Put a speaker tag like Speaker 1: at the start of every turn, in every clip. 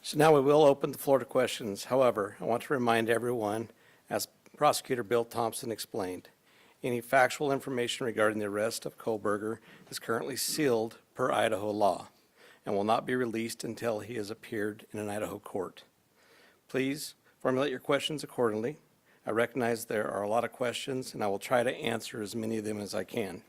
Speaker 1: So now we will open the floor to questions. However, I want to remind everyone, as Prosecutor Bill Thompson explained, any factual information regarding the arrest of Kohberger is currently sealed per Idaho law and will not be released until he has appeared in an Idaho court. Please formulate your questions accordingly. I recognize there are a lot of questions, and I will try to answer as many of them as I can.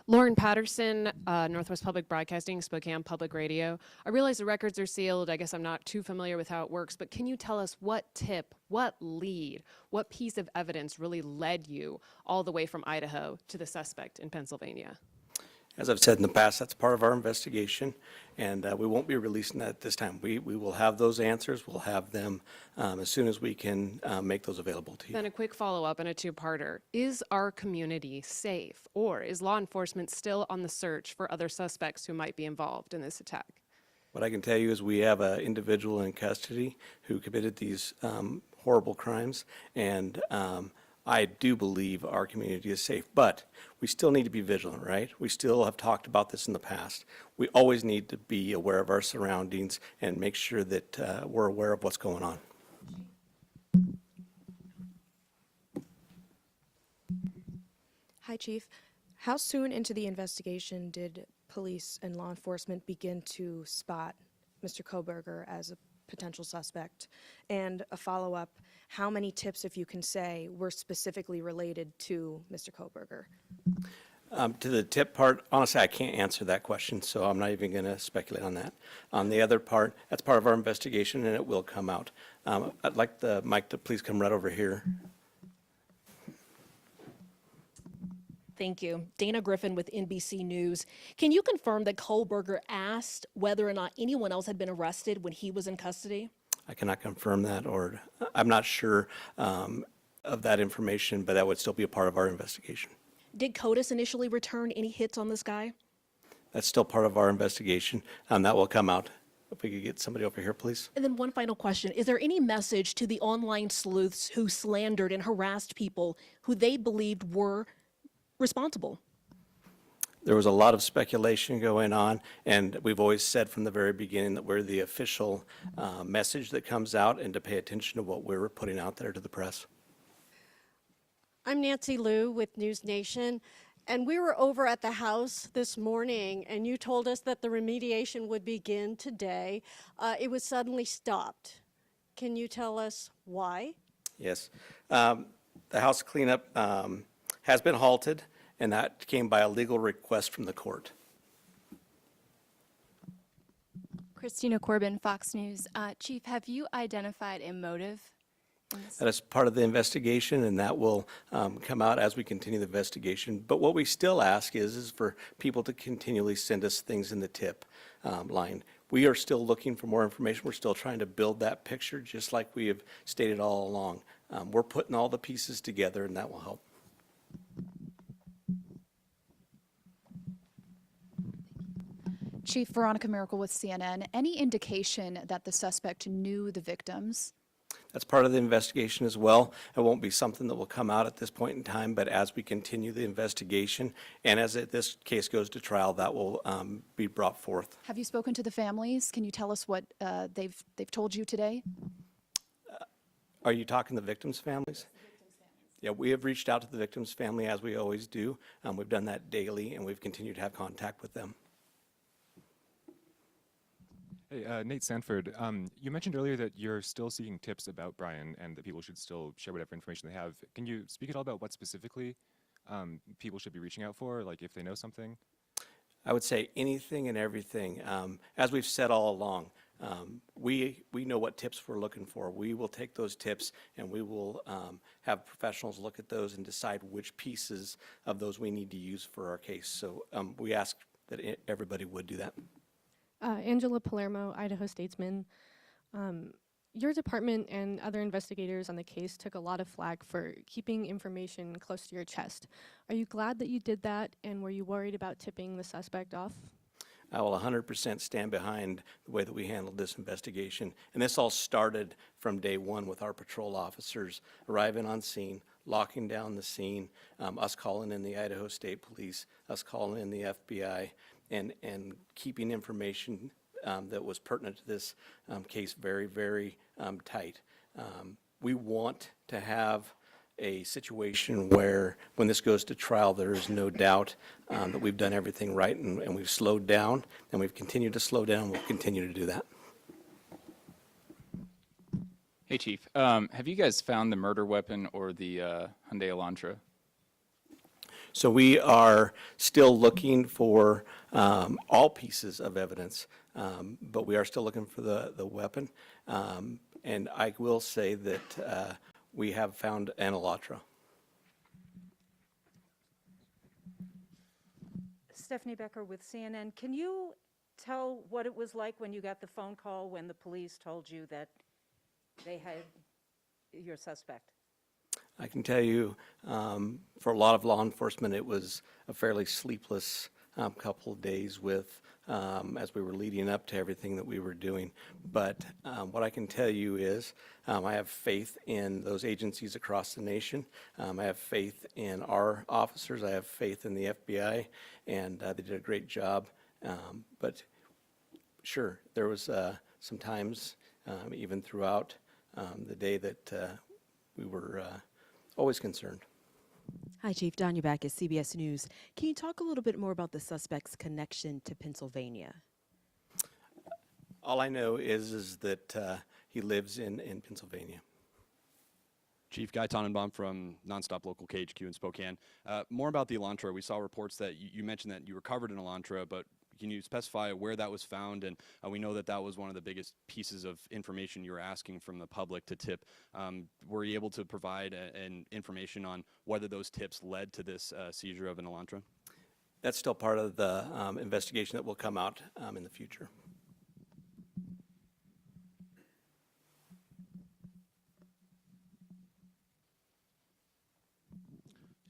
Speaker 2: Lauren Patterson, Northwest Public Broadcasting, Spokane Public Radio. I realize the records are sealed. I guess I'm not too familiar with how it works, but can you tell us what tip, what lead, what piece of evidence really led you all the way from Idaho to the suspect in Pennsylvania?
Speaker 1: As I've said in the past, that's part of our investigation, and we won't be releasing that at this time. We will have those answers. We'll have them as soon as we can make those available to you.
Speaker 2: Then a quick follow-up and a two-parter. Is our community safe, or is law enforcement still on the search for other suspects who might be involved in this attack?
Speaker 1: What I can tell you is we have an individual in custody who committed these horrible crimes, and I do believe our community is safe, but we still need to be vigilant, right? We still have talked about this in the past. We always need to be aware of our surroundings and make sure that we're aware of what's going on.
Speaker 3: Hi, Chief. How soon into the investigation did police and law enforcement begin to spot Mr. Kohberger as a potential suspect? And a follow-up, how many tips, if you can say, were specifically related to Mr. Kohberger?
Speaker 1: To the tip part, honestly, I can't answer that question, so I'm not even going to speculate on that. On the other part, that's part of our investigation, and it will come out. I'd like the mic to please come right over here.
Speaker 4: Thank you. Dana Griffin with NBC News. Can you confirm that Kohberger asked whether or not anyone else had been arrested when he was in custody?
Speaker 1: I cannot confirm that, or I'm not sure of that information, but that would still be a part of our investigation.
Speaker 4: Did CODIS initially return any hits on this guy?
Speaker 1: That's still part of our investigation, and that will come out. If we could get somebody over here, please.
Speaker 4: And then one final question. Is there any message to the online sleuths who slandered and harassed people who they believed were responsible?
Speaker 1: There was a lot of speculation going on, and we've always said from the very beginning that we're the official message that comes out, and to pay attention to what we're putting out there to the press.
Speaker 5: I'm Nancy Liu with News Nation, and we were over at the house this morning, and you told us that the remediation would begin today. It was suddenly stopped. Can you tell us why?
Speaker 1: Yes. The house cleanup has been halted, and that came by a legal request from the court.
Speaker 6: Christina Corbin, Fox News. Chief, have you identified a motive?
Speaker 1: That is part of the investigation, and that will come out as we continue the investigation. But what we still ask is for people to continually send us things in the tip line. We are still looking for more information. We're still trying to build that picture, just like we have stated all along. We're putting all the pieces together, and that will help.
Speaker 7: Chief Veronica Miracle with CNN. Any indication that the suspect knew the victims?
Speaker 1: That's part of the investigation as well. It won't be something that will come out at this point in time, but as we continue the investigation and as this case goes to trial, that will be brought forth.
Speaker 7: Have you spoken to the families? Can you tell us what they've told you today?
Speaker 1: Are you talking the victims' families? Yeah, we have reached out to the victims' family as we always do. We've done that daily, and we've continued to have contact with them.
Speaker 8: Hey, Nate Sanford, you mentioned earlier that you're still seeking tips about Bryan and that people should still share whatever information they have. Can you speak at all about what specifically people should be reaching out for, like if they know something?
Speaker 1: I would say anything and everything. As we've said all along, we know what tips we're looking for. We will take those tips and we will have professionals look at those and decide which pieces of those we need to use for our case. So we ask that everybody would do that.
Speaker 3: Angela Palermo, Idaho Statesman. Your department and other investigators on the case took a lot of flack for keeping information close to your chest. Are you glad that you did that, and were you worried about tipping the suspect off?
Speaker 1: I will 100% stand behind the way that we handled this investigation. And this all started from day one with our patrol officers arriving on scene, locking down the scene, us calling in the Idaho State Police, us calling in the FBI, and keeping information that was pertinent to this case very, very tight. We want to have a situation where, when this goes to trial, there is no doubt that we've done everything right, and we've slowed down, and we've continued to slow down. We'll continue to do that.
Speaker 9: Hey, Chief. Have you guys found the murder weapon or the Hyundai Elantra?
Speaker 1: So we are still looking for all pieces of evidence, but we are still looking for the weapon. And I will say that we have found an Elantra.
Speaker 10: Stephanie Becker with CNN. Can you tell what it was like when you got the phone call when the police told you that they had your suspect?
Speaker 1: I can tell you, for a lot of law enforcement, it was a fairly sleepless couple of days with, as we were leading up to everything that we were doing. But what I can tell you is I have faith in those agencies across the nation. I have faith in our officers. I have faith in the FBI, and they did a great job. But sure, there was some times, even throughout the day, that we were always concerned.
Speaker 11: Hi, Chief. Don Ubakis, CBS News. Can you talk a little bit more about the suspect's connection to Pennsylvania?
Speaker 1: All I know is that he lives in Pennsylvania.
Speaker 12: Chief Guy Tannenbaum from Nonstop Local KHQ in Spokane. More about the Elantra. We saw reports that you mentioned that you recovered an Elantra, but can you specify where that was found? And we know that that was one of the biggest pieces of information you were asking from the public to tip. Were you able to provide an information on whether those tips led to this seizure of an Elantra?
Speaker 1: That's still part of the investigation that will come out in the future.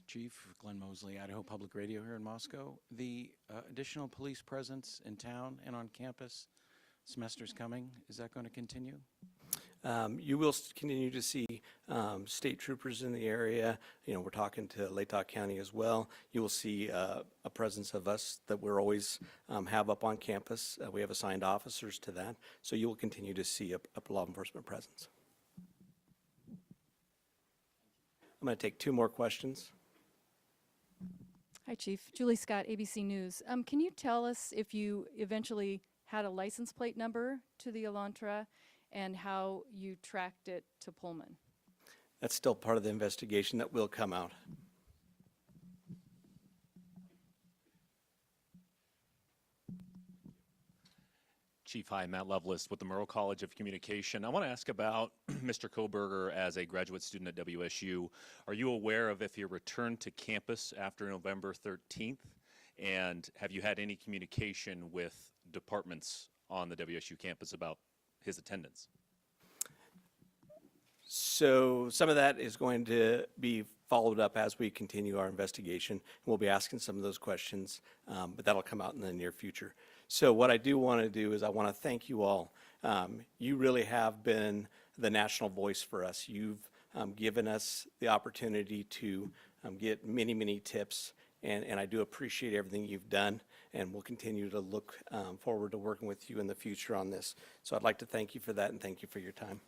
Speaker 13: Chief Glenn Mosley, Idaho Public Radio here in Moscow. The additional police presence in town and on campus, semester's coming, is that going to continue?
Speaker 1: You will continue to see state troopers in the area. You know, we're talking to Latah County as well. You will see a presence of us that we're always have up on campus. We have assigned officers to that. So you will continue to see a law enforcement presence. I'm going to take two more questions.
Speaker 14: Hi, Chief. Julie Scott, ABC News. Can you tell us if you eventually had a license plate number to the Elantra and how you tracked it to Pullman?
Speaker 1: That's still part of the investigation that will come out.
Speaker 15: Chief, hi, Matt Lovelace with the Monroe College of Communication. I want to ask about Mr. Kohberger as a graduate student at WSU. Are you aware of if he returned to campus after November 13th? And have you had any communication with departments on the WSU campus about his attendance?
Speaker 1: So some of that is going to be followed up as we continue our investigation. We'll be asking some of those questions, but that'll come out in the near future. So what I do want to do is I want to thank you all. You really have been the national voice for us. You've given us the opportunity to get many, many tips, and I do appreciate everything you've done, and we'll continue to look forward to working with you in the future on this. So I'd like to thank you for that, and thank you for your time.